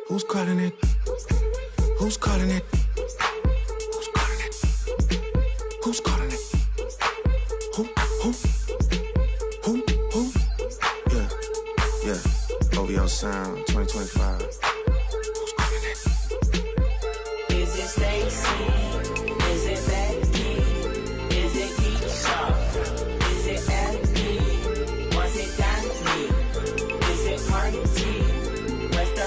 Who's calling it? Who's calling it? Who's calling it? Who's calling it? Who? Yeah. OVO Sound 2025. Who's calling it? Is it Stacy? Is it Becky? Is it Keisha? Is it Abby? Was it Daphne? Is it Cardi? Where's the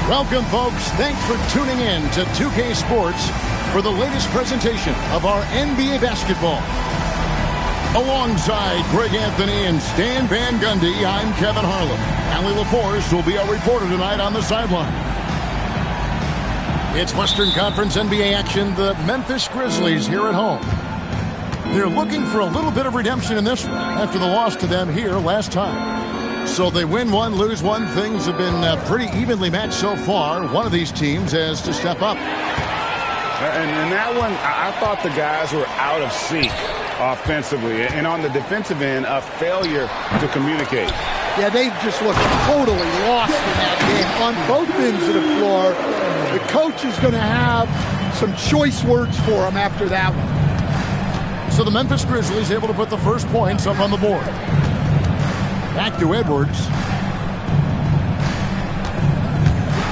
Welcome, folks. Thanks for tuning in to 2K Sports for the latest presentation of our NBA basketball. Alongside Greg Anthony and Stan Van Gundy, I'm Kevin Harlan. Allie LaForce will be our reporter tonight on the sideline. It's Western Conference NBA action. The Memphis Grizzlies here at home. They're looking for a little bit of redemption in this one after the loss to them here last time. So they win one, lose one. Things have been pretty evenly matched so far. One of these teams has to step up. And that one, I thought the guys were out of sync offensively. And on the defensive end, a failure to communicate. Yeah, they just looked totally lost in that game. On both ends of the floor, the coach is going to have some choice words for them after that one. So the Memphis Grizzlies able to put the first points up on the board. Back to Edwards.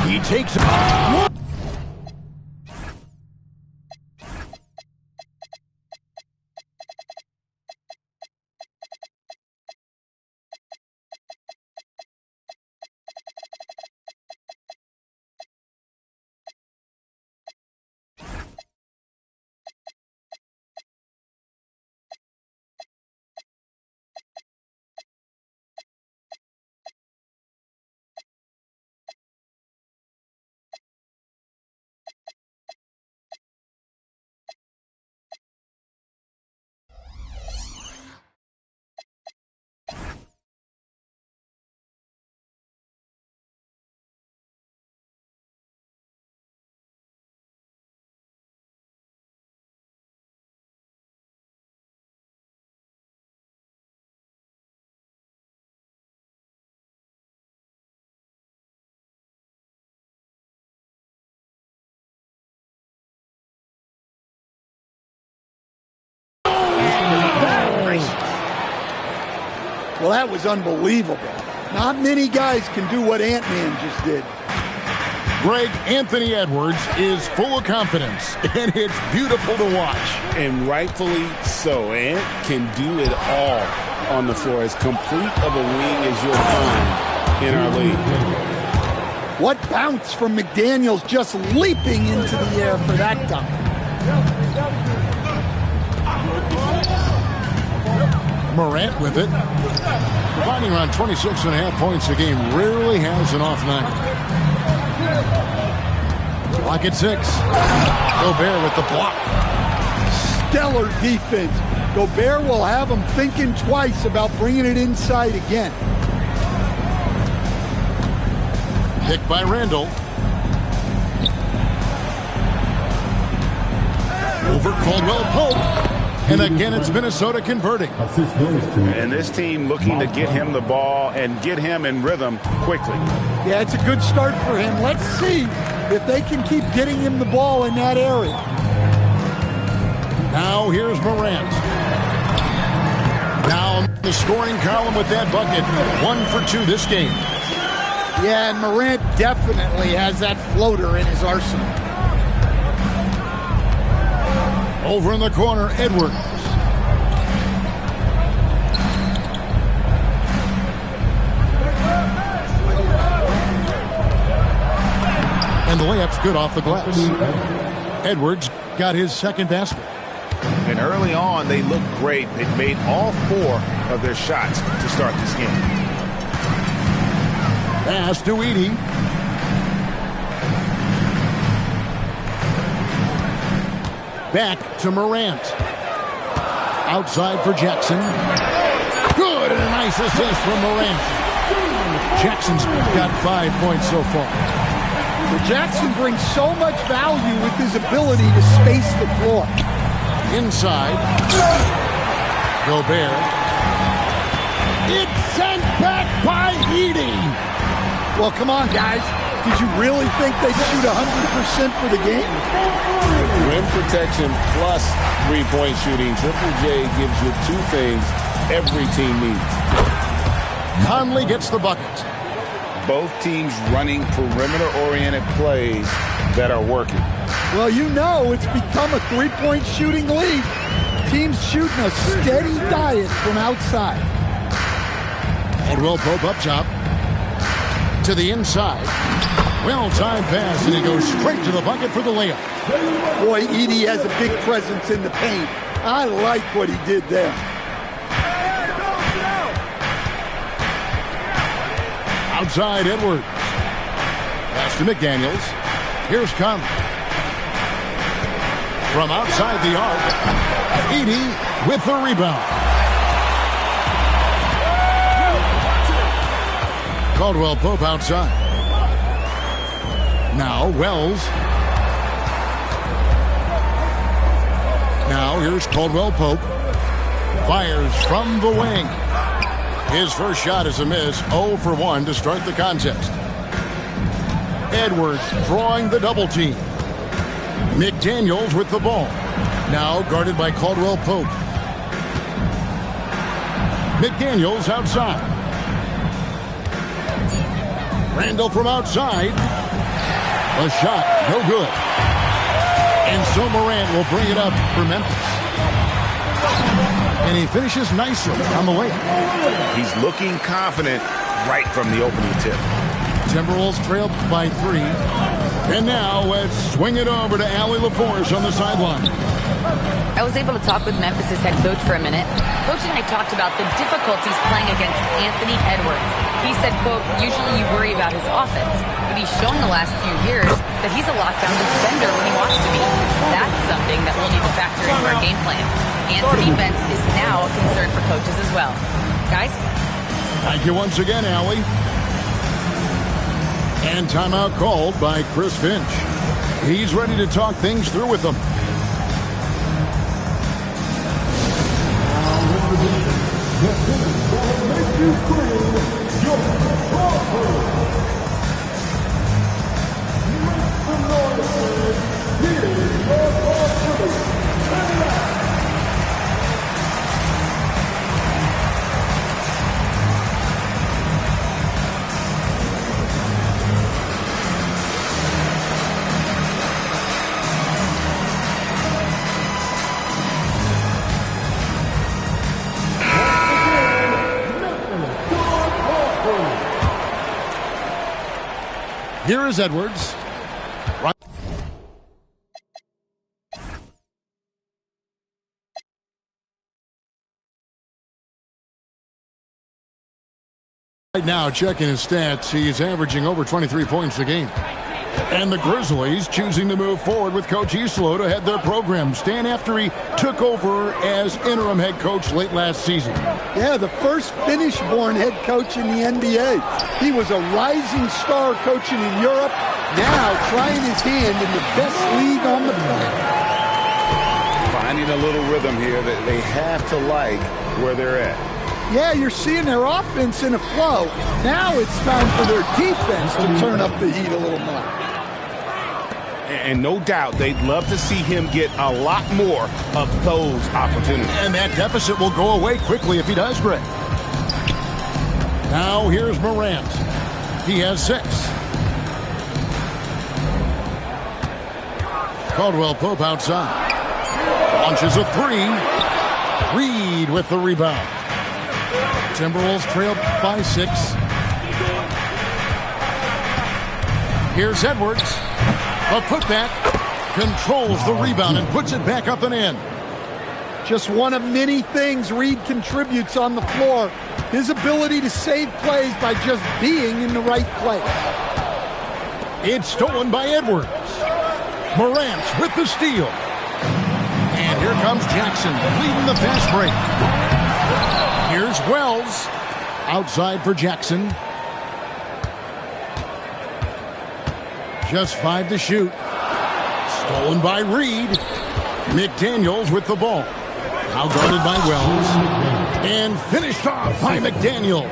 He takes it. Well, that was unbelievable. Not many guys can do what Ant-Man just did. Greg Anthony Edwards is full of confidence, and it's beautiful to watch. And rightfully so. Ant can do it all on the floor. As complete of a wing as you'll find in our league. What bounce from McDaniels, just leaping into the air for that dunk. Morant with it. providing around 26.5 points a game, rarely has an off night. Clock at 6. Gobert with the block. Stellar defense. Gobert will have him thinking twice about bringing it inside again. Pick by Randall. Over Caldwell-Pope. And again, it's Minnesota converting. And this team looking to get him the ball and get him in rhythm quickly. Yeah, it's a good start for him. Let's see if they can keep getting him the ball in that area. Now here's Morant. Down the scoring column with that bucket. 1 for 2 this game. Yeah, and Morant definitely has that floater in his arsenal. Over in the corner, Edwards. And the layup's good off the glass. Edwards got his second basket. And early on, they looked great. They've made all 4 of their shots to start this game. Pass to Edey. Back to Morant. Outside for Jackson. Good, and a nice assist from Morant. Jackson's got 5 points so far. Well, Jackson brings so much value with his ability to space the floor. Inside. Gobert. It's sent back by Edey. Well, come on, guys. Did you really think they'd shoot 100% for the game? Rim protection plus three-point shooting. Triple J gives you 2 things every team needs. Conley gets the bucket. Both teams running perimeter-oriented plays that are working. Well, you know it's become a three-point shooting league. Teams shooting a steady diet from outside. Caldwell-Pope up top. To the inside. Well-timed pass, and he goes straight to the bucket for the layup. Boy, Edey has a big presence in the paint. I like what he did there. Outside, Edwards. Pass to McDaniels. Here's Conley. From outside the arc, Edey with the rebound. Caldwell-Pope outside. Now Wells. Now here's Caldwell-Pope. Fires from the wing. His first shot is a miss. 0 for 1 to start the contest. Edwards drawing the double team. McDaniels with the ball. Now guarded by Caldwell-Pope. McDaniels outside. Randall from outside. A shot, no good. And so Morant will bring it up for Memphis. And he finishes nicely on the way. He's looking confident right from the opening tip. Timberwolves trailed by 3. And now let's swing it over to Allie LaForce on the sideline. I was able to talk with Memphis' head coach for a minute. Coach and I talked about the difficulties playing against Anthony Edwards. He said, quote, usually you worry about his offense, but he's shown the last few years that he's a lockdown defender when he wants to be. That's something that we'll need to factor into our game plan. And defense is now a concern for coaches as well. Guys? Thank you once again, Allie. And timeout called by Chris Finch. He's ready to talk things through with them. Here is Edwards. Right now, checking his stats, he's averaging over 23 points a game. And the Grizzlies choosing to move forward with Coach Isolo to head their program, Stan, after he took over as interim head coach late last season. Yeah, the first Finnish-born head coach in the NBA. He was a rising star coaching in Europe, now trying his hand in the best league on the planet. Finding a little rhythm here that they have to like where they're at. Yeah, you're seeing their offense in a flow. Now it's time for their defense to turn up the heat a little more. And no doubt they'd love to see him get a lot more of those opportunities. And that deficit will go away quickly if he does, Greg. Now here's Morant. He has 6. Caldwell Pope outside. Launches a 3. Reed with the rebound. Timberwolves trail by 6. Here's Edwards. A putback, controls the rebound and puts it back up and in. Just one of many things Reed contributes on the floor. His ability to save plays by just being in the right place. It's stolen by Edwards. Morant with the steal. And here comes Jackson leading the fast break. Here's Wells. Outside for Jackson. Just 5 to shoot. Stolen by Reed. McDaniels with the ball. Now guarded by Wells. And finished off by McDaniels.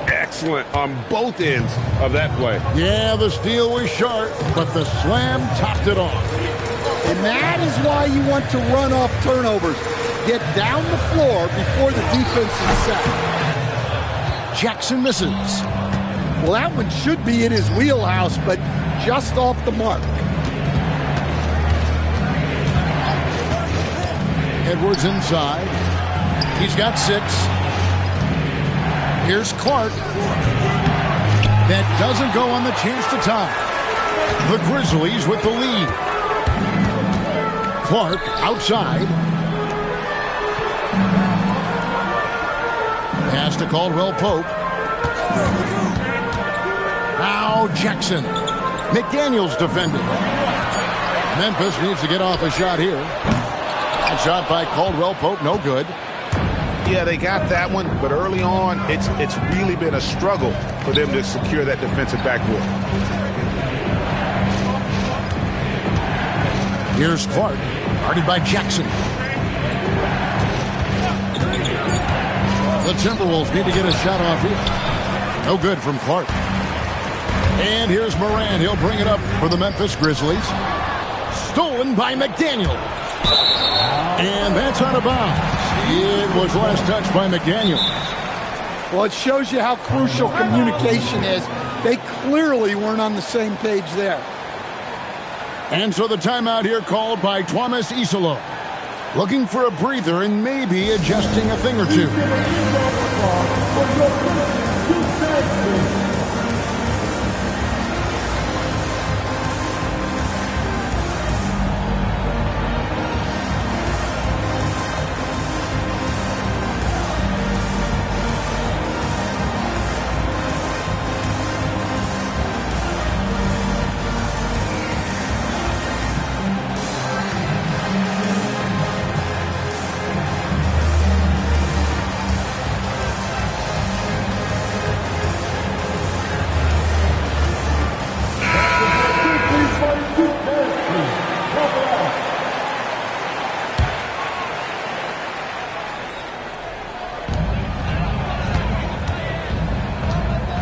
Excellent on both ends of that play. Yeah, the steal was sharp, but the slam topped it off. And that is why you want to run off turnovers. Get down the floor before the defense is set. Jackson misses. Well, that one should be in his wheelhouse, but just off the mark. Edwards inside. He's got 6. Here's Clark. That doesn't go on the chance to tie. The Grizzlies with the lead. Clark outside. Pass to Caldwell Pope. Now Jackson. McDaniels defending. Memphis needs to get off a shot here. That shot by Caldwell Pope, no good. Yeah, they got that one, but early on, it's really been a struggle for them to secure that defensive backboard. Here's Clark, guarded by Jackson. The Timberwolves need to get a shot off here. No good from Clark. And here's Morant. He'll bring it up for the Memphis Grizzlies. Stolen by McDaniel. And that's out of bounds. It was last touched by McDaniel. Well, it shows you how crucial communication is. They clearly weren't on the same page there. And so the timeout here called by Thomas Isolo. Looking for a breather and maybe adjusting a thing or two.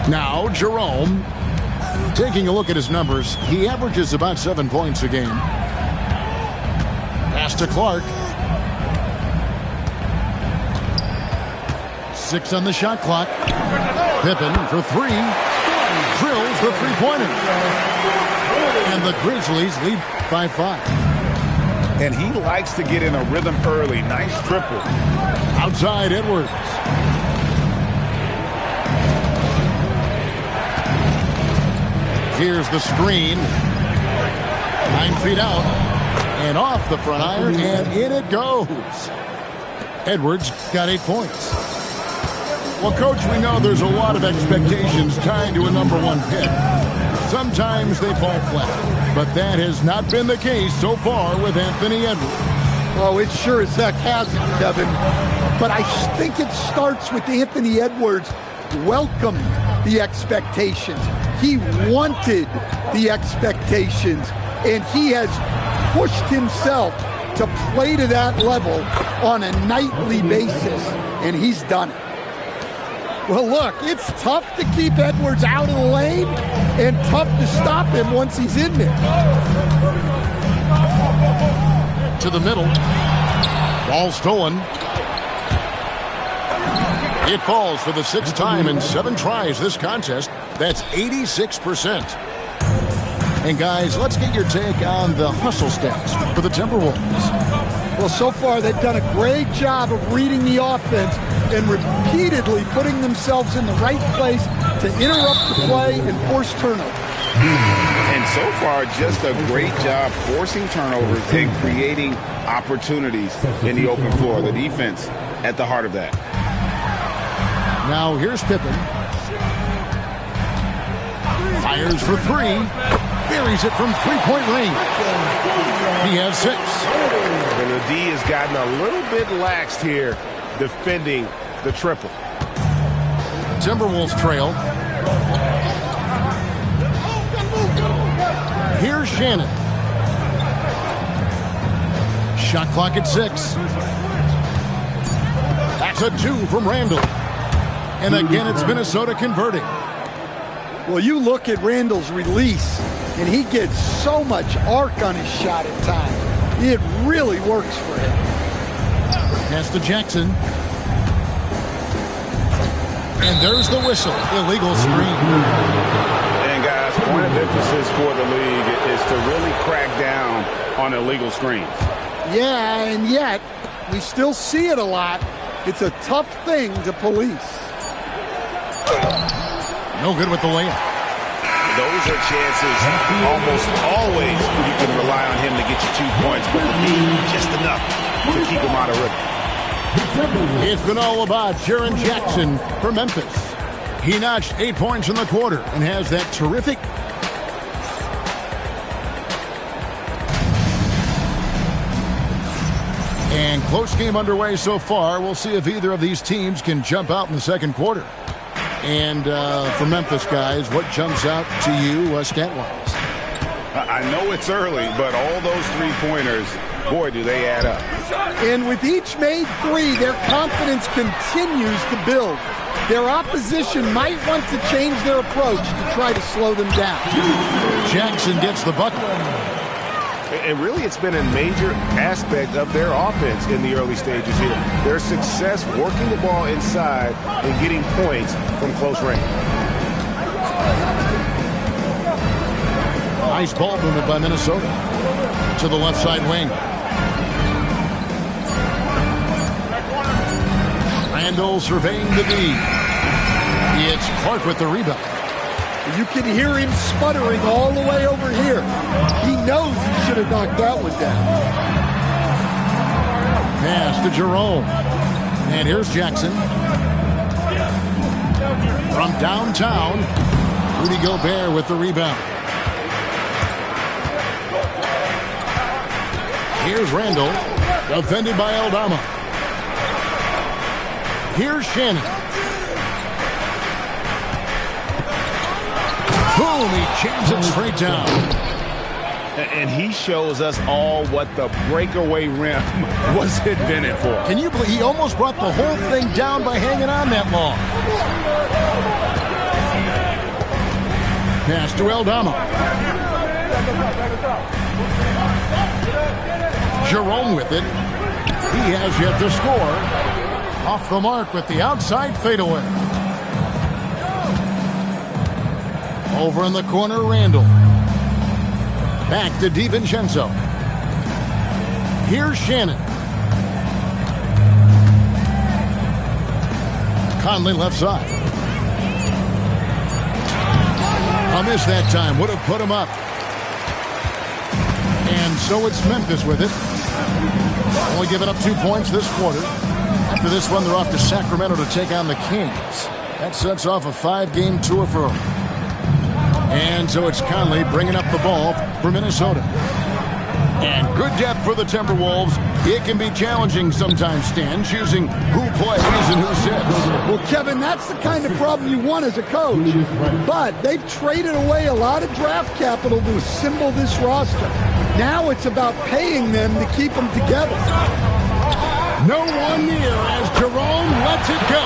Now, Jerome, taking a look at his numbers, he averages about 7 points a game. Pass to Clark. 6 on the shot clock. Pippen for 3. Drills the three-pointer. And the Grizzlies lead by 5. And he likes to get in a rhythm early. Nice triple. Outside Edwards. Here's the screen. 9 feet out. And off the front iron. And in it goes. Edwards got 8 points. Well, Coach, we know there's a lot of expectations tied to a number one pick. Sometimes they fall flat, but that has not been the case so far with Anthony Edwards. Oh, it sure as heck hasn't, Kevin. But I think it starts with Anthony Edwards welcomed the expectations. He wanted the expectations, and he has pushed himself to play to that level on a nightly basis, and he's done it. Well, look, it's tough to keep Edwards out of the lane and tough to stop him once he's in there. To the middle. Ball stolen. It falls for the sixth time in 7 tries this contest. That's 86%. And guys, let's get your take on the hustle stats for the Timberwolves. Well, so far they've done a great job of reading the offense and repeatedly putting themselves in the right place to interrupt the play and force turnovers. And so far, just a great job forcing turnovers and creating opportunities in the open floor. The defense at the heart of that. Now here's Pippen. Fires for 3. Buries it from three-point range. He has 6. And the D has gotten a little bit laxed here defending the triple. Timberwolves trail. Here's Shannon. Shot clock at 6. That's a 2 from Randall. And again, it's Minnesota converting. Well, you look at Randall's release, and he gets so much arc on his shot at times. It really works for him. Pass to Jackson. And there's the whistle. Illegal screen. And guys, point of emphasis for the league is to really crack down on illegal screens. Yeah, and yet, we still see it a lot. It's a tough thing to police. No good with the layup. Those are chances almost always you can rely on him to get you 2 points, but the need just enough to keep him out of rhythm. It's been all about Jaren Jackson for Memphis. He notched 8 points in the quarter and has that terrific. And close game underway so far. We'll see if either of these teams can jump out in the second quarter. And for Memphis, guys, what jumps out to you stat-wise? I know it's early, but all those three-pointers, boy, do they add up. And with each made 3, their confidence continues to build. Their opposition might want to change their approach to try to slow them down. Jackson gets the bucket. And really, it's been a major aspect of their offense in the early stages here. Their success working the ball inside and getting points from close range. Nice ball movement by Minnesota to the left side wing. Randall surveying the D. It's Clark with the rebound. You can hear him sputtering all the way over here. He knows he should have knocked that one down. Pass to Jerome. And here's Jackson. From downtown, Rudy Gobert with the rebound. Here's Randall, defended by Aldama. Here's Shannon. Boom, he jams it straight down. And he shows us all what the breakaway rim was invented for. Can you believe he almost brought the whole thing down by hanging on that long? Pass to Aldama. Jerome with it. He has yet to score. Off the mark with the outside fadeaway. Over in the corner, Randall. Back to DiVincenzo. Here's Shannon. Conley left side. A miss that time. Would have put him up. And so it's Memphis with it. Only giving up 2 points this quarter. After this one, they're off to Sacramento to take on the Kings. That sets off a 5-game tour for them. And so it's Conley bringing up the ball for Minnesota. And good depth for the Timberwolves. It can be challenging sometimes, Stan, choosing who plays and who sits. Well, Kevin, that's the kind of problem you want as a coach. But they've traded away a lot of draft capital to assemble this roster. Now it's about paying them to keep them together. No one near as Jerome lets it go.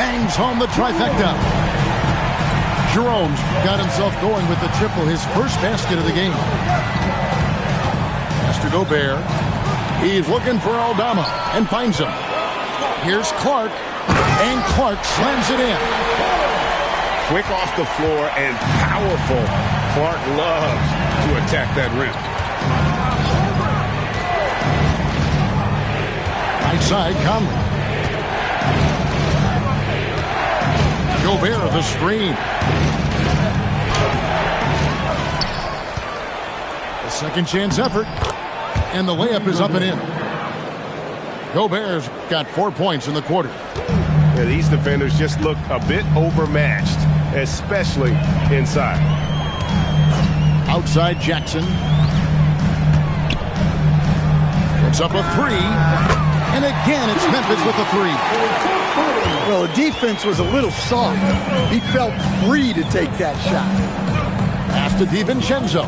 Bangs home the trifecta. Jerome's got himself going with the triple, his first basket of the game. Mr. Gobert. He's looking for Aldama and finds him. Here's Clark, and Clark slams it in. Quick off the floor and powerful. Clark loves to attack that rim. Right side, Conley. Gobert, the screen. A second chance effort. And the layup is up and in. Gobert's got 4 points in the quarter. Yeah, these defenders just look a bit overmatched, especially inside. Outside Jackson. Puts up a three. And again, it's Memphis with a three. Well, the defense was a little soft. He felt free to take that shot. Pass to DiVincenzo.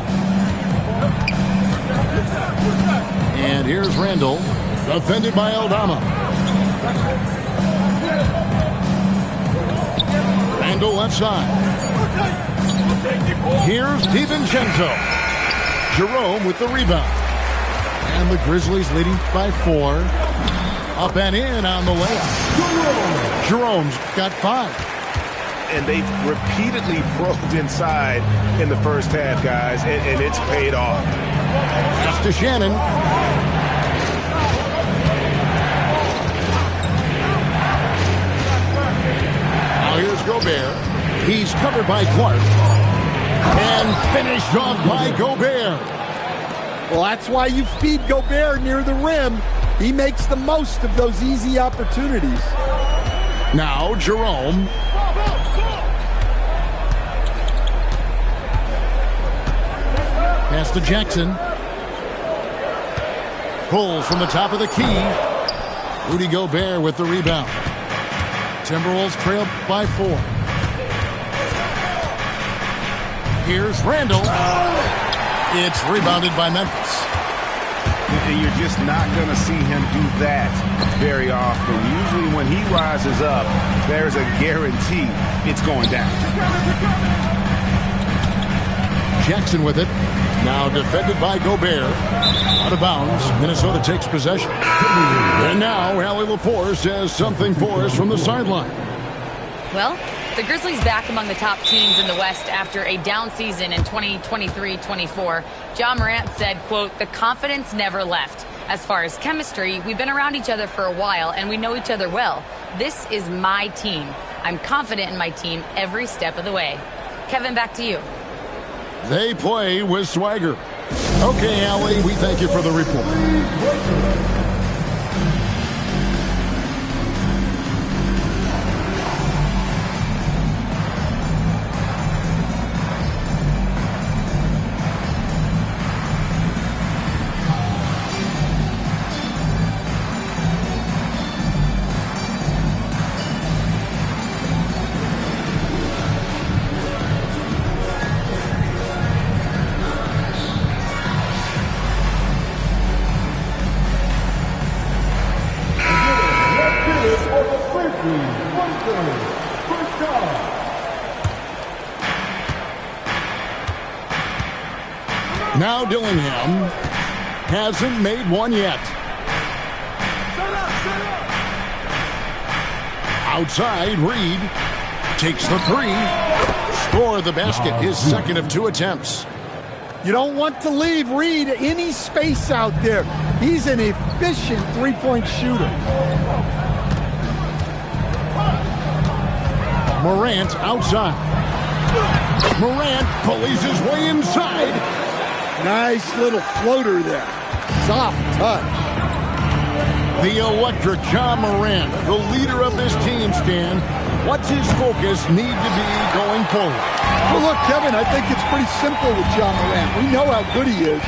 And here's Randall, defended by Aldama. Randall left side. Here's DiVincenzo. Jerome with the rebound. And the Grizzlies leading by 4. Up and in on the layup. Jerome's got 5. And they've repeatedly probed inside in the first half, guys, and it's paid off. Pass to Shannon. Now here's Gobert. He's covered by Clark. And finished off by Gobert. Well, that's why you feed Gobert near the rim. He makes the most of those easy opportunities. Now Jerome. Pass to Jackson. Pulls from the top of the key. Rudy Gobert with the rebound. Timberwolves trail by 4. Here's Randall. It's rebounded by Memphis. And you're just not going to see him do that very often. Usually when he rises up, there's a guarantee it's going down. Jackson with it. Now defended by Gobert. Out of bounds. Minnesota takes possession. And now Allie LaForce says something for us from the sideline. Well, the Grizzlies back among the top teams in the West after a down season in 2023-24. Ja Morant said, quote, "The confidence never left. As far as chemistry, we've been around each other for a while and we know each other well. This is my team. I'm confident in my team every step of the way." Kevin, back to you. They play with swagger. Okay, Allie, we thank you for the report. Now Dillingham hasn't made one yet. Outside, Reed takes the three. Score the basket, his second of 2 attempts. You don't want to leave Reed any space out there. He's an efficient three-point shooter. Morant outside. Morant pulleys his way inside. Nice little floater there. Soft touch. The electric John Morant, the leader of this team, Stan. What's his focus need to be going forward? Well, look, Kevin, I think it's pretty simple with John Morant. We know how good he is.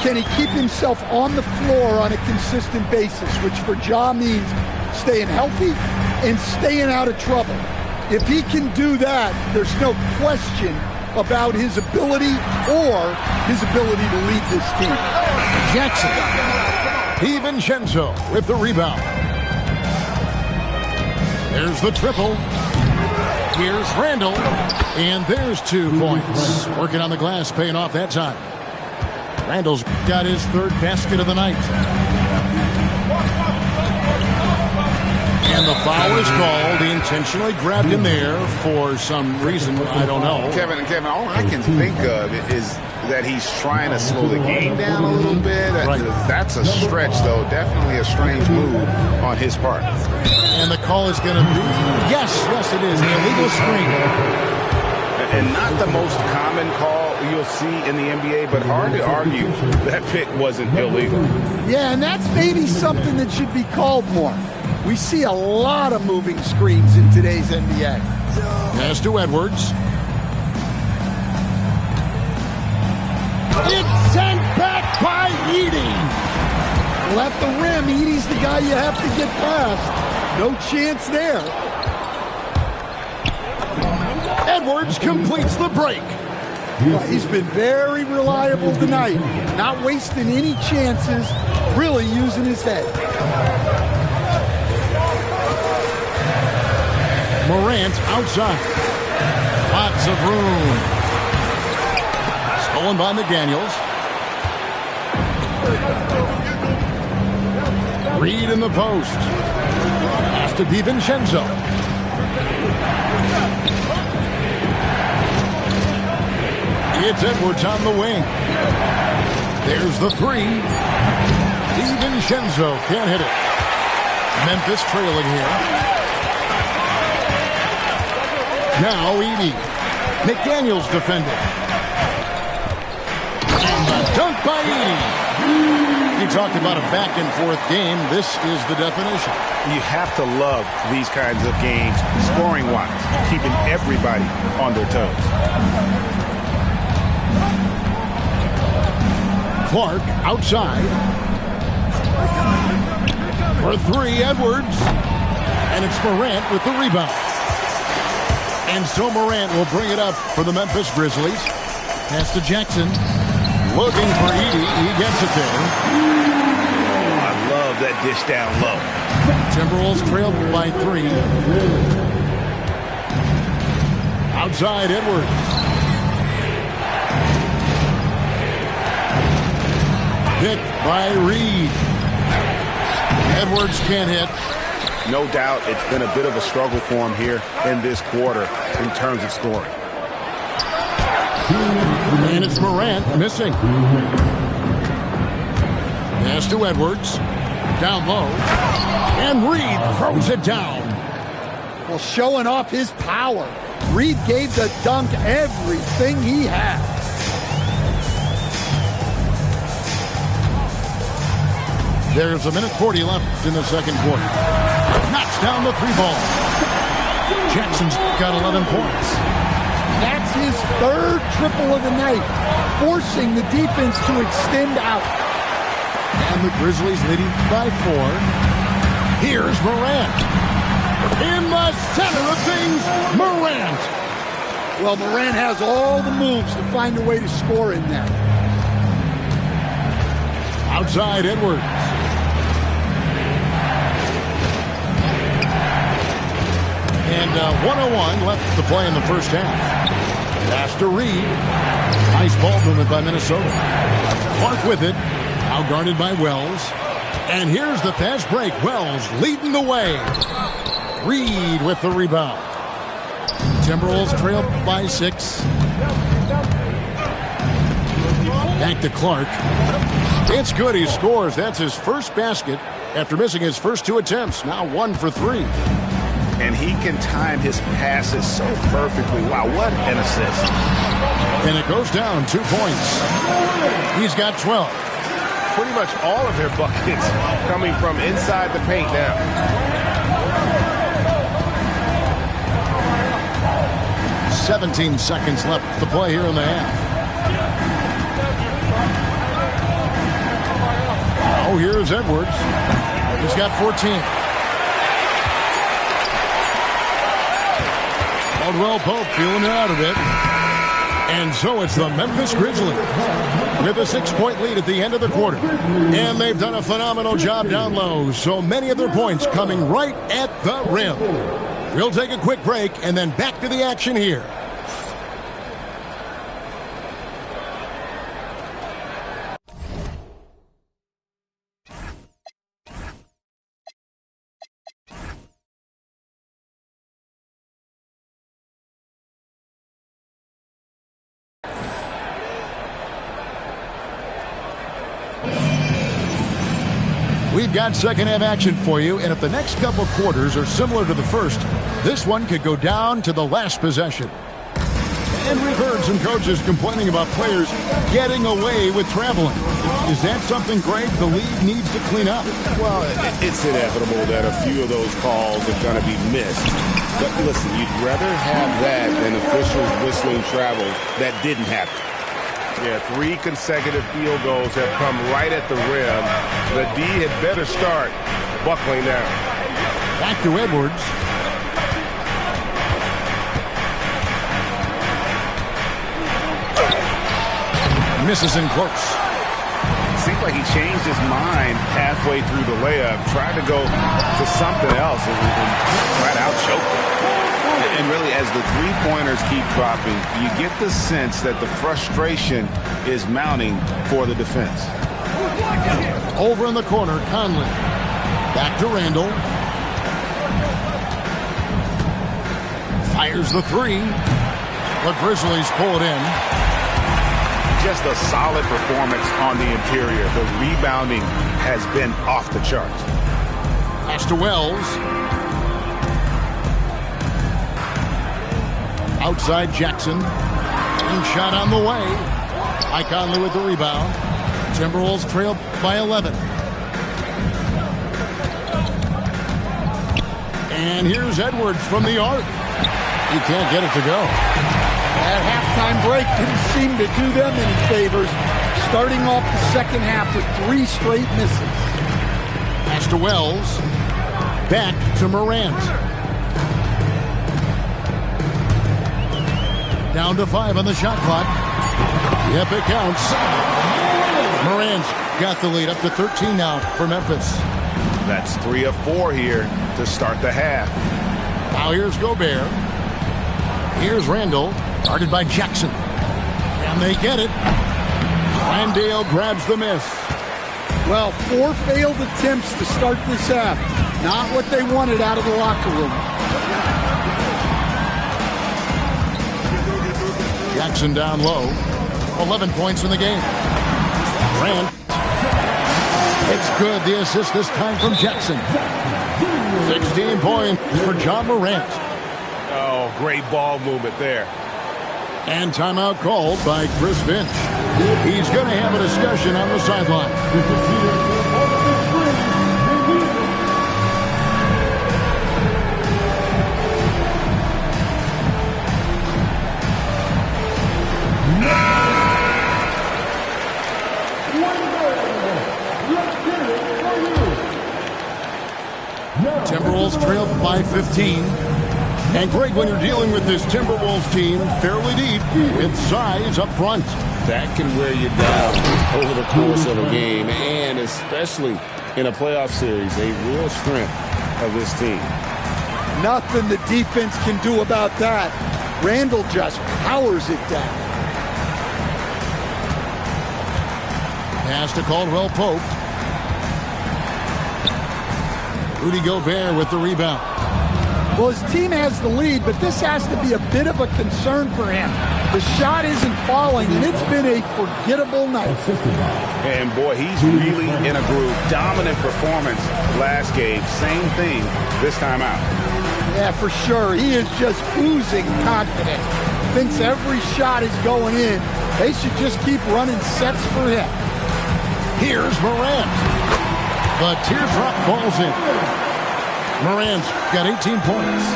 Can he keep himself on the floor on a consistent basis, which for Ja means staying healthy and staying out of trouble. If he can do that, there's no question about his ability or his ability to lead this team. Jackson. DiVincenzo with the rebound. There's the triple. Here's Randall. And there's 2 points. Working on the glass, paying off that time. Randall's got his 3rd basket of the night. And the foul is called. He intentionally grabbed him there for some reason. I don't know. Kevin, all I can think of is that he's trying to slow the game down a little bit. Right. That's a stretch, though. Definitely a strange move on his part. And the call is going to be, yes, it is, the illegal screen. And not the most common call you'll see in the NBA, but hard to argue that pick wasn't illegal. Yeah, and that's maybe something that should be called more. We see a lot of moving screens in today's NBA. Pass to Edwards. It's sent back by Edey. Well, at the rim, Edey's the guy you have to get past. No chance there. Edwards completes the break. Well, he's been very reliable tonight. Not wasting any chances, really using his head. Morant outside. Lots of room. Stolen by McDaniels. Reed in the post. Pass to DiVincenzo. It's Edwards on the wing. There's the 3. DiVincenzo can't hit it. Memphis trailing here. Now Edey. McDaniels defending. And the dunk by Edey. You talked about a back-and-forth game. This is the definition. You have to love these kinds of games, scoring-wise, keeping everybody on their toes. Clark outside. For 3, Edwards. And it's Morant with the rebound. And so Morant will bring it up for the Memphis Grizzlies. Pass to Jackson. Looking for Edey. He gets it there. I love that dish down low. Timberwolves trail by 3. Outside Edwards. Picked by Reed. Edwards can't hit. No doubt it's been a bit of a struggle for him here in this quarter in terms of scoring. And it's Morant missing. Pass to Edwards. Down low. And Reed throws it down. Well, showing off his power. Reed gave the dunk everything he had. There's a minute 40 left in the second quarter. Knocks down the 3-ball. Jackson's got 11 points. That's his 3rd triple of the night, forcing the defense to extend out. And the Grizzlies leading by 4. Here's Morant. In the center of things, Morant. Well, Morant has all the moves to find a way to score in there. Outside Edwards. And 101 left to play in the first half. Pass to Reed. Nice ball movement by Minnesota. Clark with it. Now guarded by Wells. And here's the fast break. Wells leading the way. Reed with the rebound. Timberwolves trail by 6. Back to Clark. It's good. He scores. That's his first basket after missing his first 2 attempts. Now 1 for 3. And he can time his passes so perfectly. Wow, what an assist. And it goes down 2 points. He's got 12. pretty much all of their buckets coming from inside the paint now. 17 seconds left to play here in the half. Oh, here's Edwards. He's got 14. Caldwell Pope feeling it out a bit. And so it's the Memphis Grizzlies with a 6-point lead at the end of the quarter. And they've done a phenomenal job down low. So many of their points coming right at the rim. We'll take a quick break and then back to the action here. We've got second half action for you, and if the next couple quarters are similar to the first, this one could go down to the last possession. And we've heard some coaches complaining about players getting away with traveling. Is that something, Greg, the league needs to clean up? Well, it's inevitable that a few of those calls are going to be missed. But listen, you'd rather have that than officials whistling travels that didn't happen. Yeah, 3 consecutive field goals have come right at the rim. The D had better start buckling down. Back to Edwards. Misses in close. Seemed like he changed his mind halfway through the layup, tried to go to something else and flat out choked it. And really, as the three-pointers keep dropping, you get the sense that the frustration is mounting for the defense. Over in the corner, Conley. Back to Randall. Fires the 3. The Grizzlies pull it in. Just a solid performance on the interior. The rebounding has been off the charts. Pass to Wells. Outside Jackson. And shot on the way. Mike Conley with the rebound. Timberwolves trail by 11. And here's Edwards from the arc. He can't get it to go. That halftime break didn't seem to do them any favors. Starting off the second half with 3 straight misses. Pass to Wells. Back to Morant. Down to 5 on the shot clock. Yep, it counts. Morant's got the lead up to 13 now for Memphis. That's 3 of 4 here to start the half. Now here's Gobert. Here's Randall. Guarded by Jackson. Can they get it? Randall grabs the miss. Well, 4 failed attempts to start this half. Not what they wanted out of the locker room. Jackson down low. 11 points in the game. Grant. It's good. The assist this time from Jackson. 16 points for John Morant. Oh, great ball movement there. And timeout called by Chris Finch. He's going to have a discussion on the sideline. Timberwolves trail by 15. And Greg, when you're dealing with this Timberwolves team, fairly deep, with size up front. That can wear you down over the course of a game, and especially in a playoff series, a real strength of this team. Nothing the defense can do about that. Randall just powers it down. Pass to Caldwell Pope. Rudy Gobert with the rebound. Well, his team has the lead, but this has to be a bit of a concern for him. The shot isn't falling, and it's been a forgettable night. And, boy, he's really in a groove. Dominant performance last game. Same thing this time out. Yeah, for sure. He is just oozing confidence. Thinks every shot is going in. They should just keep running sets for him. Here's Morant. The teardrop falls in. Morant's got 18 points.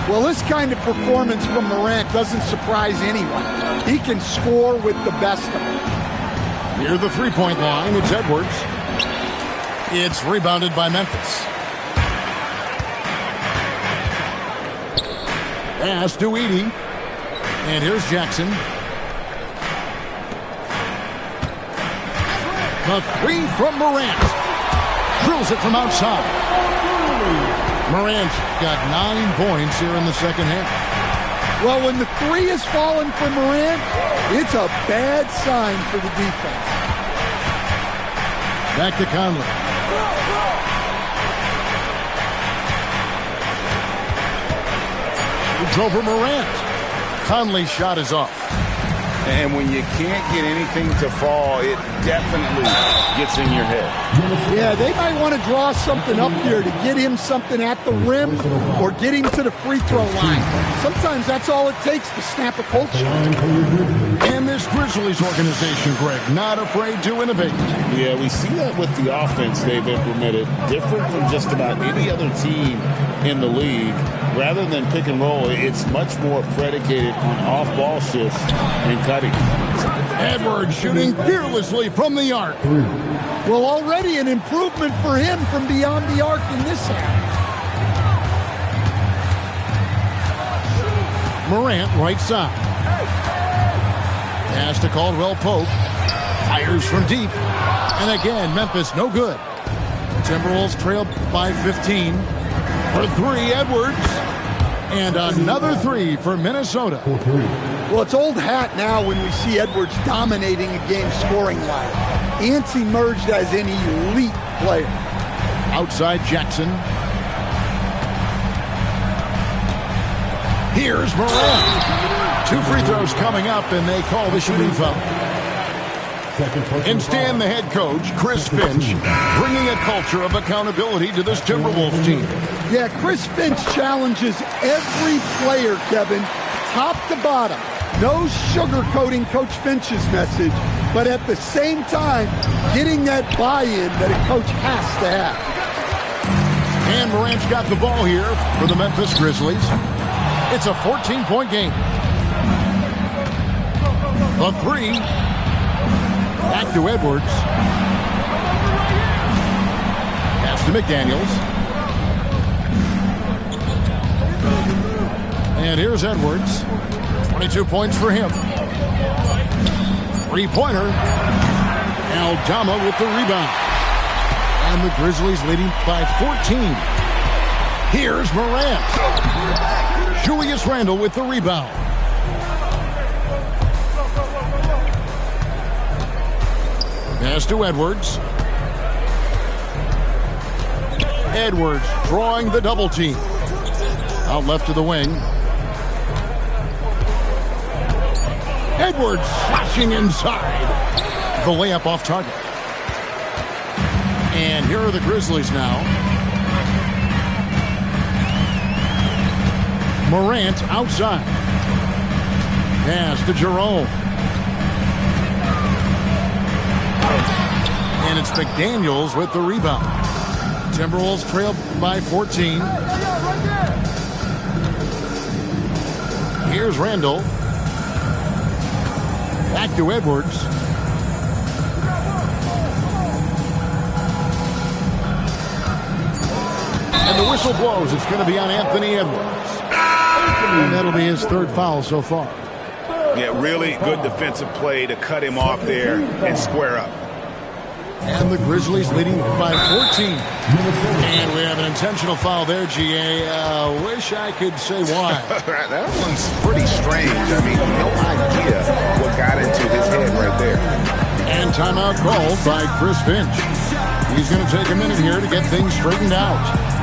Well, this kind of performance from Morant doesn't surprise anyone. He can score with the best of them. Near the three-point line, it's Edwards. It's rebounded by Memphis. Pass to Edey. And here's Jackson. The three from Morant. Drills it from outside. Morant's got 9 points here in the second half. Well, when the three is falling for Morant, it's a bad sign for the defense. Back to Conley. It's over Morant. Conley's shot is off. And when you can't get anything to fall, it definitely gets in your head. Yeah, they might want to draw something up here to get him something at the rim or get him to the free throw line. Sometimes that's all it takes to snap a culture. And this Grizzlies organization, Greg, not afraid to innovate. Yeah, we see that with the offense they've implemented, different from just about any other team in the league. Rather than pick and roll, it's much more predicated on off-ball shifts and cutting. Edwards shooting fearlessly from the arc. Well, already an improvement for him from beyond the arc in this half. Morant right side. Pass to Caldwell Pope. Fires from deep. And again, Memphis no good. Timberwolves trail by 15. For three, Edwards. And another three for Minnesota. Well, it's old hat now when we see Edwards dominating a game scoring-wise. Ants emerged as an elite player. Outside Jackson. Here's Morant. 2 free throws coming up, and they call the shooting foul. And Stan, the head coach, Chris Finch, bringing a culture of accountability to this Timberwolves team. Yeah, Chris Finch challenges every player, Kevin, top to bottom. No sugarcoating Coach Finch's message, but at the same time, getting that buy-in that a coach has to have. And Morant's got the ball here for the Memphis Grizzlies. It's a 14-point game. A three. Back to Edwards. Pass to McDaniels. And here's Edwards. 22 points for him. Three-pointer. Aldama with the rebound. And the Grizzlies leading by 14. Here's Morant. Julius Randle with the rebound. Pass to Edwards. Edwards drawing the double team. Out left to the wing. Edwards slashing inside. The layup off target. And here are the Grizzlies now. Morant outside. Pass to Jerome. And it's McDaniels with the rebound. Timberwolves trail by 14. Here's Randle. Back to Edwards. And the whistle blows. It's going to be on Anthony Edwards. And that'll be his third foul so far. Yeah, really good defensive play to cut him off there and square up. And the Grizzlies leading by 14. And we have an intentional foul there, GA. Wish I could say why. That one's pretty strange. I mean, no idea what got into his head right there. And timeout called by Chris Finch. He's going to take a minute here to get things straightened out.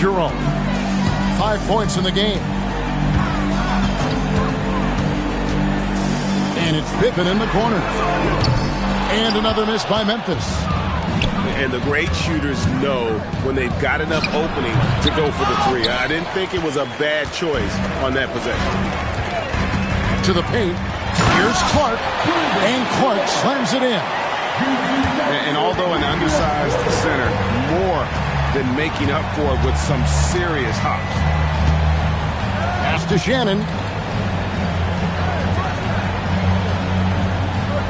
Jerome. 5 points in the game. And it's Pippen in the corner. And another miss by Memphis. And the great shooters know when they've got enough opening to go for the three. I didn't think it was a bad choice on that possession. To the paint. Here's Clark. And Clark slams it in. And although an undersized center, more than making up for it with some serious hops. Pass to Shannon.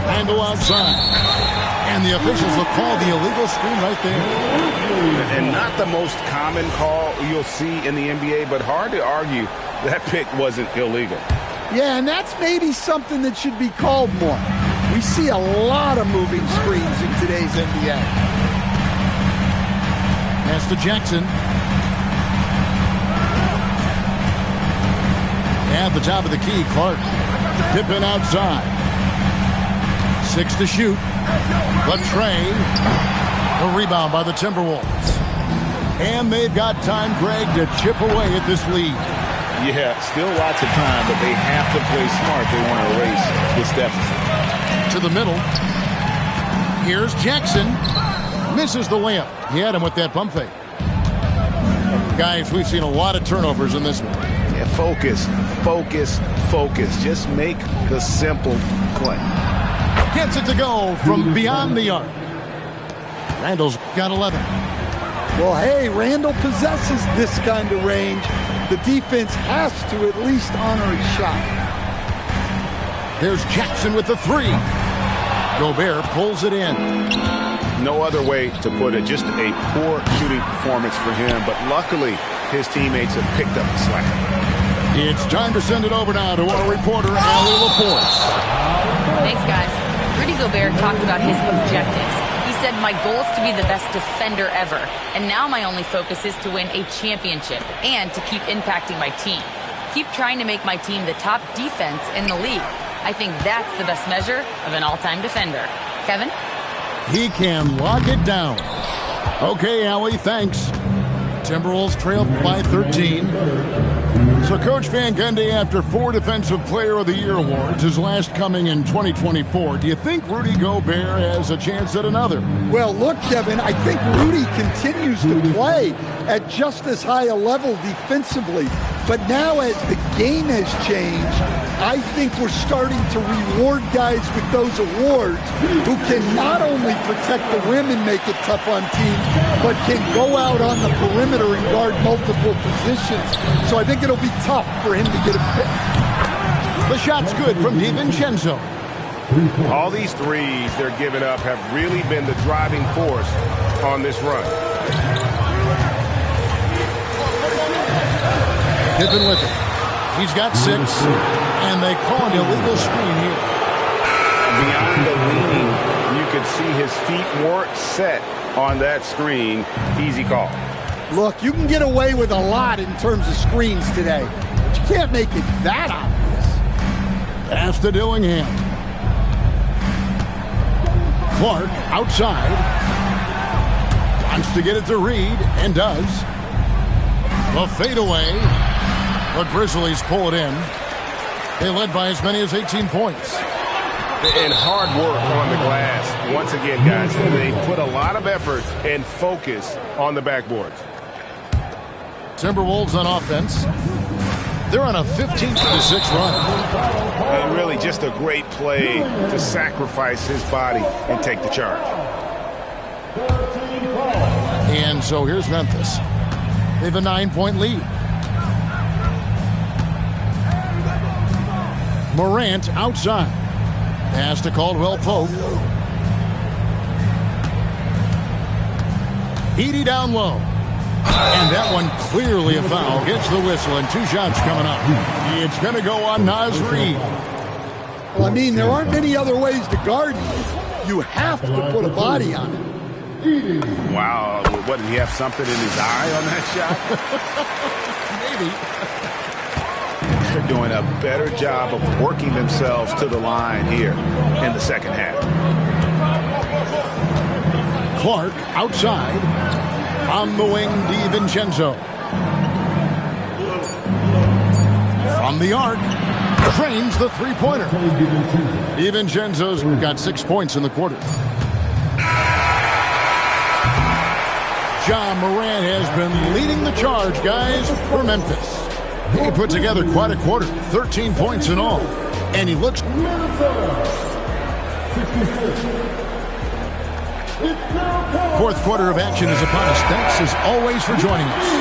Handle outside. And the officials will call the illegal screen right there. And not the most common call you'll see in the NBA, but hard to argue that pick wasn't illegal. Yeah, and that's maybe something that should be called more. We see a lot of moving screens in today's NBA. Pass to Jackson. At the top of the key, Clark. Pippen outside. 6 to shoot. Latrey. A rebound by the Timberwolves. And they've got time, Greg, to chip away at this lead. Yeah, still lots of time, but they have to play smart. They want to erase this deficit. To the middle. Here's Jackson. Misses the layup. He had him with that pump fake. Guys, we've seen a lot of turnovers in this one. Yeah, focus, focus, focus. Just make the simple play. Gets it to go from beyond the arc. Randall's got 11. Well, hey, Randall possesses this kind of range. The defense has to at least honor his shot. There's Jackson with the three. Gobert pulls it in. No other way to put it. Just a poor shooting performance for him. But luckily, his teammates have picked up the slack. It's time to send it over now to our reporter, Allie LaForce. Thanks, guys. Rudy Gobert talked about his objectives. He said, my goal is to be the best defender ever. And now my only focus is to win a championship and to keep impacting my team. Keep trying to make my team the top defense in the league. I think that's the best measure of an all-time defender. Kevin? He can lock it down. Okay, Allie, thanks. Timberwolves trail by 13. So Coach Van Gundy, after 4 Defensive Player of the Year awards, his last coming in 2024, do you think Rudy Gobert has a chance at another? Well, look, Kevin, I think Rudy continues to play at just as high a level defensively. But now as the game has changed, I think we're starting to reward guys with those awards who can not only protect the rim and make it tough on teams, but can go out on the perimeter and guard multiple positions. So I think it'll be tough for him to get a pick. The shot's good from DiVincenzo. All these threes they're giving up have really been the driving force on this run. Pippen with it. He's got 6, and they call an illegal screen here. Beyond the leaning, you could see his feet weren't set on that screen. Easy call. Look, you can get away with a lot in terms of screens today, but you can't make it that obvious. Pass to Dillingham. Clark outside. Wants to get it to Reed, and does. The fadeaway. The Grizzlies pull it in. They led by as many as 18 points. And hard work on the glass. Once again, guys, they put a lot of effort and focus on the backboards. Timberwolves on offense. They're on a 15-6 run. And really just a great play to sacrifice his body and take the charge. And so here's Memphis. They have a 9-point lead. Morant outside. Pass to Caldwell Pope. Edey down low. And that one clearly a foul. Gets the whistle, and 2 shots coming up. It's going to go on Naz Reid. Well, I mean, there aren't many other ways to guard him. You have to put a body on him. Wow. What, did he have something in his eye on that shot? Maybe. They're doing a better job of working themselves to the line here in the second half. Clark outside. On the wing, DiVincenzo. From the arc, drains the three-pointer. DiVincenzo's got 6 points in the quarter. Ja Morant has been leading the charge, guys, for Memphis. He put together quite a quarter, 13 points in all. And he looks... Fourth quarter of action is upon us. Thanks, as always, for joining us.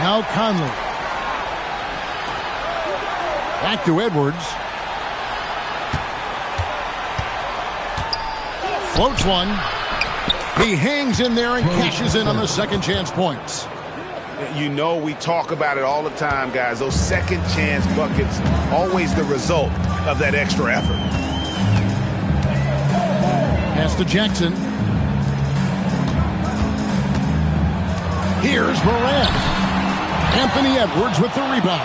Now Conley. Back to Edwards. Floats one. He hangs in there and cashes in on the second chance points. You know, we talk about it all the time, guys. Those second chance buckets, always the result of that extra effort. Pass to Jackson. Here's Morant. Anthony Edwards with the rebound.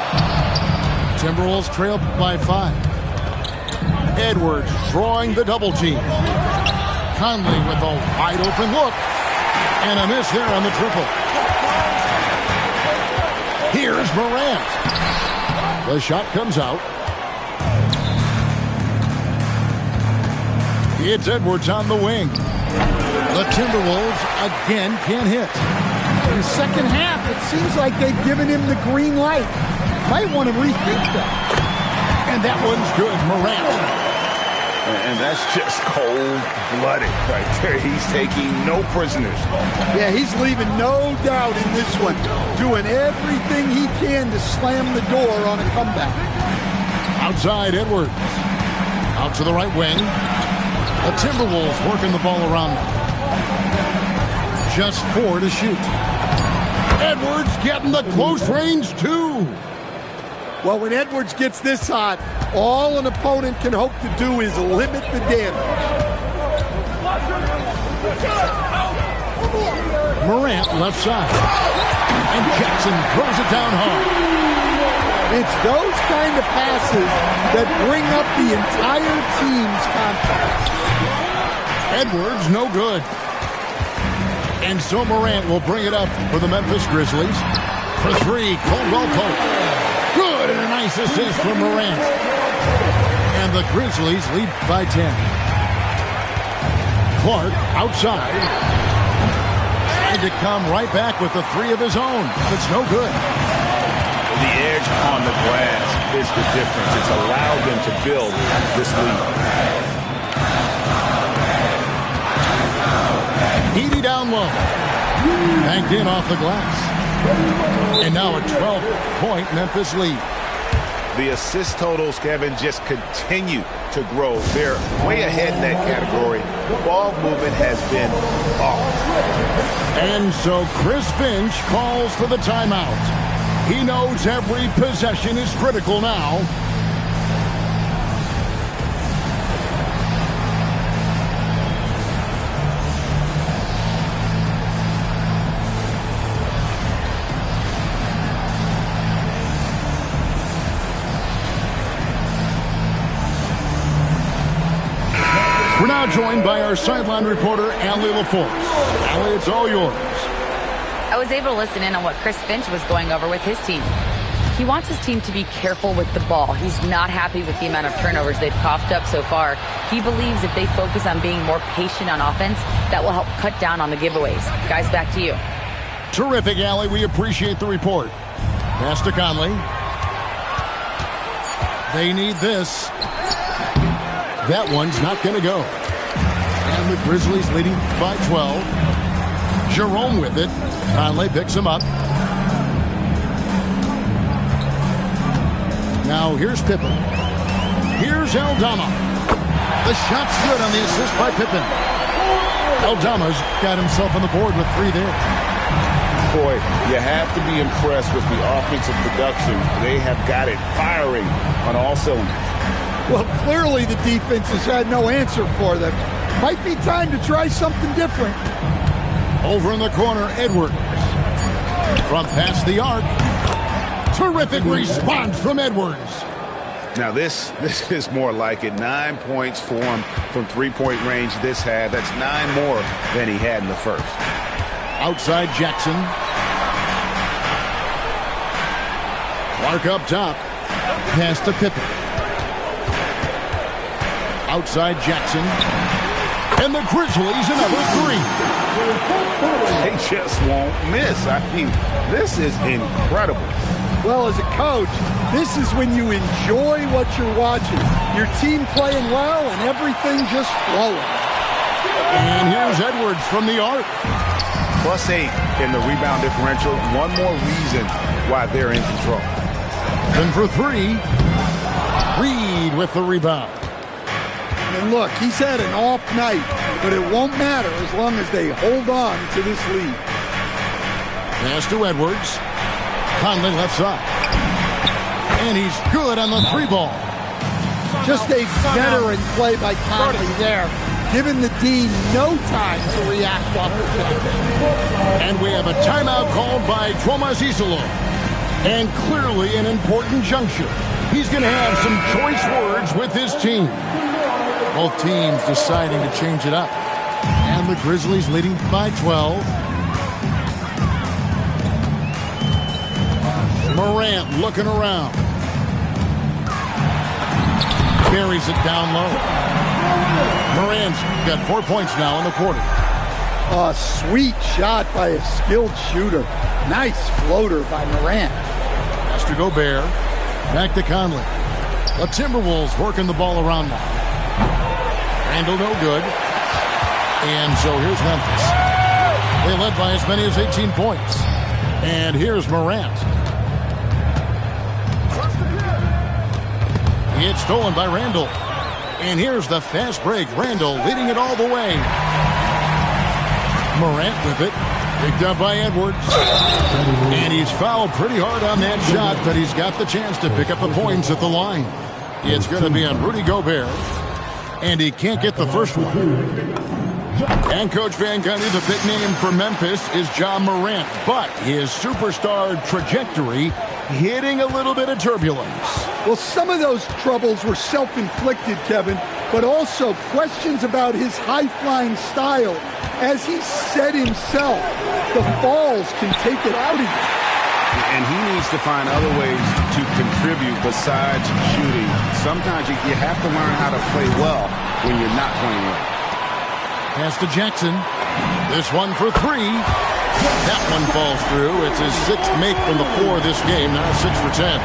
Timberwolves trail by 5. Edwards drawing the double team. Conley with a wide open look. And a miss there on the triple. Here's Morant. The shot comes out. It's Edwards on the wing. The Timberwolves again can't hit. In the second half, it seems like they've given him the green light. Might want to rethink that. And that one's good. Morant. And that's just cold-blooded right there. He's taking no prisoners. Yeah, he's leaving no doubt in this one. Doing everything he can to slam the door on a comeback. Outside, Edwards. Out to the right wing. The Timberwolves working the ball around them. Just 4 to shoot. Edwards getting the close range, too. Well, when Edwards gets this hot, all an opponent can hope to do is limit the damage. Morant left side. And Jackson throws it down hard. It's those kind of passes that bring up the entire team's confidence. Edwards, no good. And so Morant will bring it up for the Memphis Grizzlies. For 3, Caldwell Pope. Good, and a nice assist from Morant. And the Grizzlies lead by 10. Clark outside. Tried to come right back with the 3 of his own. It's no good. The edge on the glass is the difference. It's allowed them to build this lead. Edie down low. Banked in off the glass. And now a 12-point Memphis lead. The assist totals, Kevin, just continue to grow. They're way ahead in that category. Ball movement has been off. And so Chris Finch calls for the timeout. He knows every possession is critical now. We're now joined by our sideline reporter, Allie LaForce. Allie, it's all yours. I was able to listen in on what Chris Finch was going over with his team. He wants his team to be careful with the ball. He's not happy with the amount of turnovers they've coughed up so far. He believes if they focus on being more patient on offense, that will help cut down on the giveaways. Guys, back to you. Terrific, Allie. We appreciate the report. Pass to Conley. They need this. That one's not going to go. And the Grizzlies leading by 12. Jerome with it. Conley picks him up. Now here's Pippen. Here's Aldama. The shot's good on the assist by Pippen. Aldama's got himself on the board with 3 there. Boy, you have to be impressed with the offensive production. They have got it firing on all cylinders. Well, clearly the defense has had no answer for them. Might be time to try something different. Over in the corner, Edwards. From past the arc. Terrific response from Edwards. Now this is more like it. 9 points for him from three-point range this half. That's 9 more than he had in the first. Outside Jackson. Clark up top. Pass to Pippen. Outside Jackson. And the Grizzlies another three. They just won't miss. I mean, this is incredible. Well, as a coach, this is when you enjoy what you're watching. Your team playing well and everything just flowing. And here's Edwards from the arc. +8 in the rebound differential. One more reason why they're in control. And for three, Reed with the rebound. And look, he's had an off night, but it won't matter as long as they hold on to this lead. Pass to Edwards. Conley left side. And he's good on the three ball. Just a veteran play by Conley there, giving the D no time to react off the play. And we have a timeout called by Tomas Isolo. And clearly an important juncture. He's going to have some choice words with his team. Both teams deciding to change it up. And the Grizzlies leading by 12. Morant looking around. Carries it down low. Morant's got 4 points now in the quarter. A sweet shot by a skilled shooter. Nice floater by Morant. Pass to Gobert. Back to Conley. The Timberwolves working the ball around now. Randall no good. And so here's Memphis. They led by as many as 18 points. And here's Morant. It's stolen by Randall. And here's the fast break. Randall leading it all the way. Morant with it. Picked up by Edwards. And he's fouled pretty hard on that shot, but he's got the chance to pick up the points at the line. It's going to be on Rudy Gobert. And he can't get the first one. And Coach Van Gundy, the big name for Memphis is Ja Morant. But his superstar trajectory hitting a little bit of turbulence. Well, some of those troubles were self-inflicted, Kevin, but also questions about his high-flying style. As he said himself, the falls can take it out of you. And he needs to find other ways to contribute besides shooting. Sometimes you have to learn how to play well when you're not playing well. Pass to Jackson. This one for three. That one falls through. It's his sixth make from the floor this game. Now 6 for 10.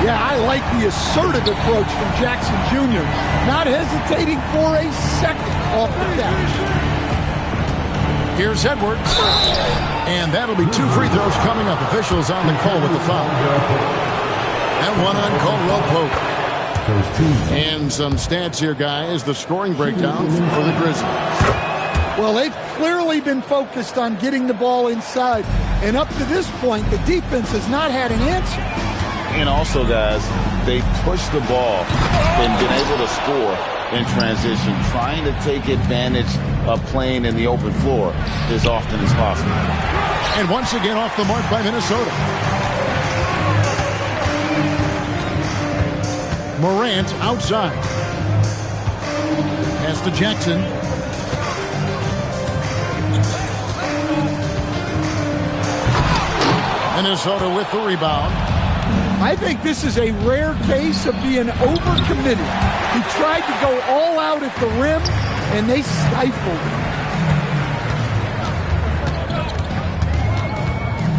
Yeah, I like the assertive approach from Jackson Jr. Not hesitating for a second off the catch. Here's Edwards. And that'll be 2 free throws coming up. Officials on the call with the foul. And one on Caldwell Pope. And some stats here, guys. The scoring breakdown for the Grizzlies. Well, they've clearly been focused on getting the ball inside. And up to this point, the defense has not had an answer. And also, guys, they pushed the ball and been able to score in transition, trying to take advantage of playing in the open floor as often as possible. And once again off the mark by Minnesota. Morant outside. Pass to Jackson. Minnesota with the rebound. I think this is a rare case of being overcommitted. He tried to go all out at the rim, and they stifled him.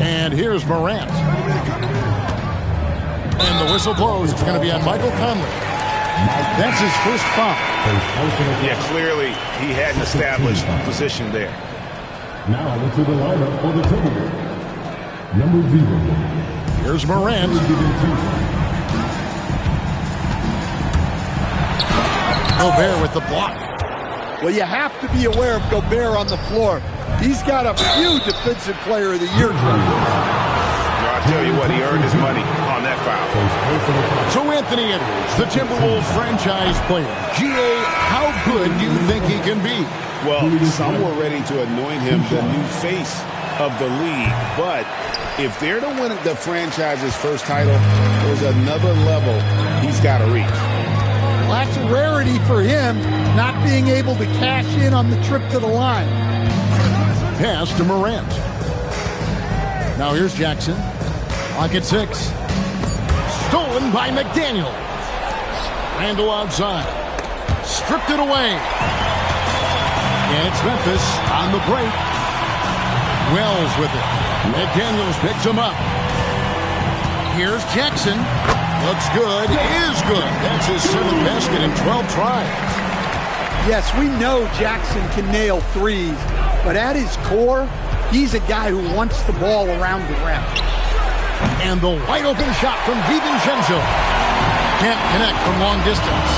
And here's Morant. And the whistle blows. It's going to be on Michael Conley. That's his first foul. Yeah, clearly he hadn't established position there. Now into the lineup for the Timberwolves. Number 0. Here's Morant. Gobert with the block. Well, you have to be aware of Gobert on the floor. He's got a few Defensive Player of the Year trophies. I'll tell you what, he earned his money on that foul. So Anthony Edwards, the Timberwolves franchise player. GA, how good do you think he can be? Well, some were ready to anoint him the new face of the league. But if they're to win the franchise's first title, there's another level he's got to reach. Well, that's a rarity for him, not being able to cash in on the trip to the line. Pass to Morant. Now here's Jackson. Clock at 6. Stolen by McDaniel. Randall outside. Stripped it away. And it's Memphis on the break. Wells with it. McDaniels picks him up. Here's Jackson. Looks good. Is good. That's his 7th basket in 12 tries. Yes, we know Jackson can nail threes, but at his core, he's a guy who wants the ball around the rim. And the wide open shot from DiVincenzo. Can't connect from long distance.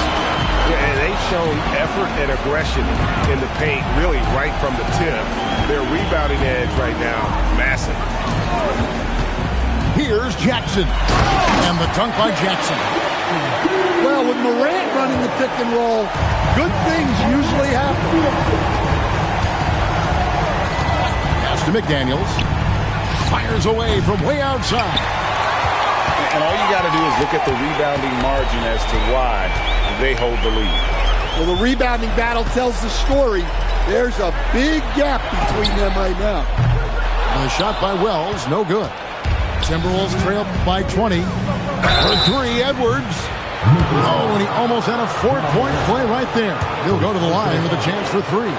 Yeah, and they've shown effort and aggression in the paint, really right from the tip. Their rebounding edge right now, massive. Here's Jackson. And the dunk by Jackson. Well, with Morant running the pick and roll, good things usually happen. Pass to McDaniels. Fires away from way outside. And all you got to do is look at the rebounding margin as to why they hold the lead. Well, the rebounding battle tells the story. There's a big gap between them right now. A shot by Wells, no good. Timberwolves trail by 20. For 3, Edwards. Oh, and he almost had a 4-point play right there. He'll go to the line with a chance for 3.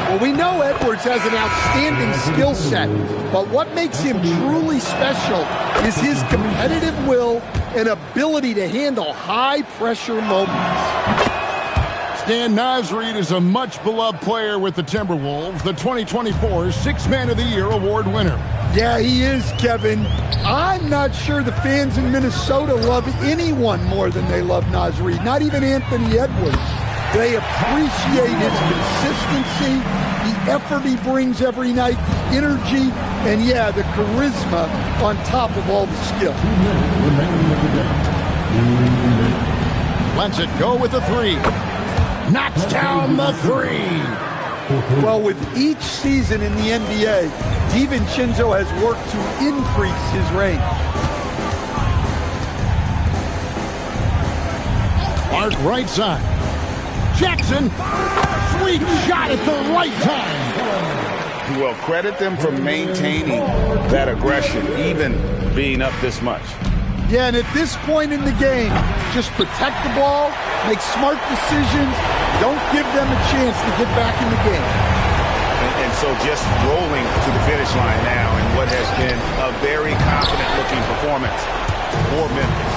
Well, we know Edwards has an outstanding skill set, but what makes him truly special is his competitive will and ability to handle high-pressure moments. Stan Nasreed is a much-beloved player with the Timberwolves, the 2024 Sixth Man of the Year award winner. Yeah, he is, Kevin. I'm not sure the fans in Minnesota love anyone more than they love Nasreed, not even Anthony Edwards. They appreciate his consistency, the effort he brings every night, energy, and yeah, the charisma on top of all the skill. Lets it go with the 3. Knocks down the 3. Well, with each season in the NBA, DiVincenzo has worked to increase his range. Clark right side. Jackson, sweet shot at the right time. Well, credit them for maintaining that aggression, even being up this much. Yeah, and at this point in the game, just protect the ball, make smart decisions, don't give them a chance to get back in the game. And so just rolling to the finish line now in what has been a very confident-looking performance for Memphis.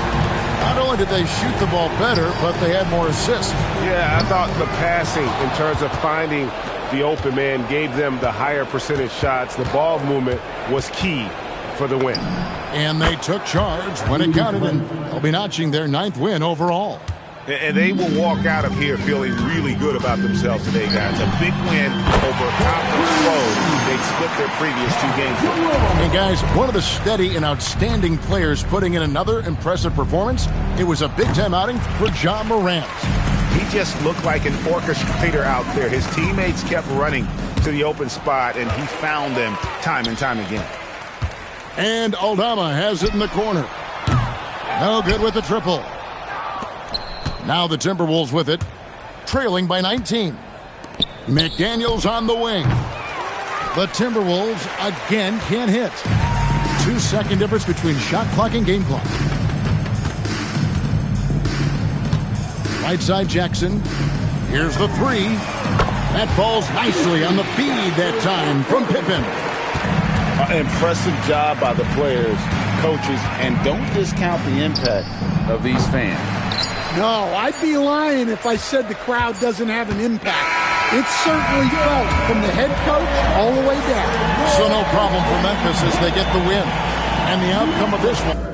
Not only did they shoot the ball better, but they had more assists. Yeah, I thought the passing in terms of finding the open man gave them the higher percentage shots. The ball movement was key for the win. And they took charge when it counted, and they'll be notching their 9th win overall. And they will walk out of here feeling really good about themselves today, guys. A big win over a conference foe they split their previous 2 games with. And guys, one of the steady and outstanding players putting in another impressive performance, it was a big-time outing for Ja Morant. He just looked like an orchestrator out there. His teammates kept running to the open spot, and he found them time and time again. And Aldama has it in the corner. No good with the triple. Now the Timberwolves with it, trailing by 19. McDaniels on the wing. The Timberwolves again can't hit. 2-second difference between shot clock and game clock. Right side Jackson. Here's the 3. That falls nicely on the feed that time from Pippen. Impressive job by the players, coaches, and don't discount the impact of these fans. No, I'd be lying if I said the crowd doesn't have an impact. It's certainly felt from the head coach all the way down. So no problem for Memphis as they get the win. And the outcome of this one.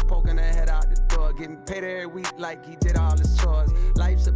poking her head out the door, getting paid every week like he did all his chores. Life's a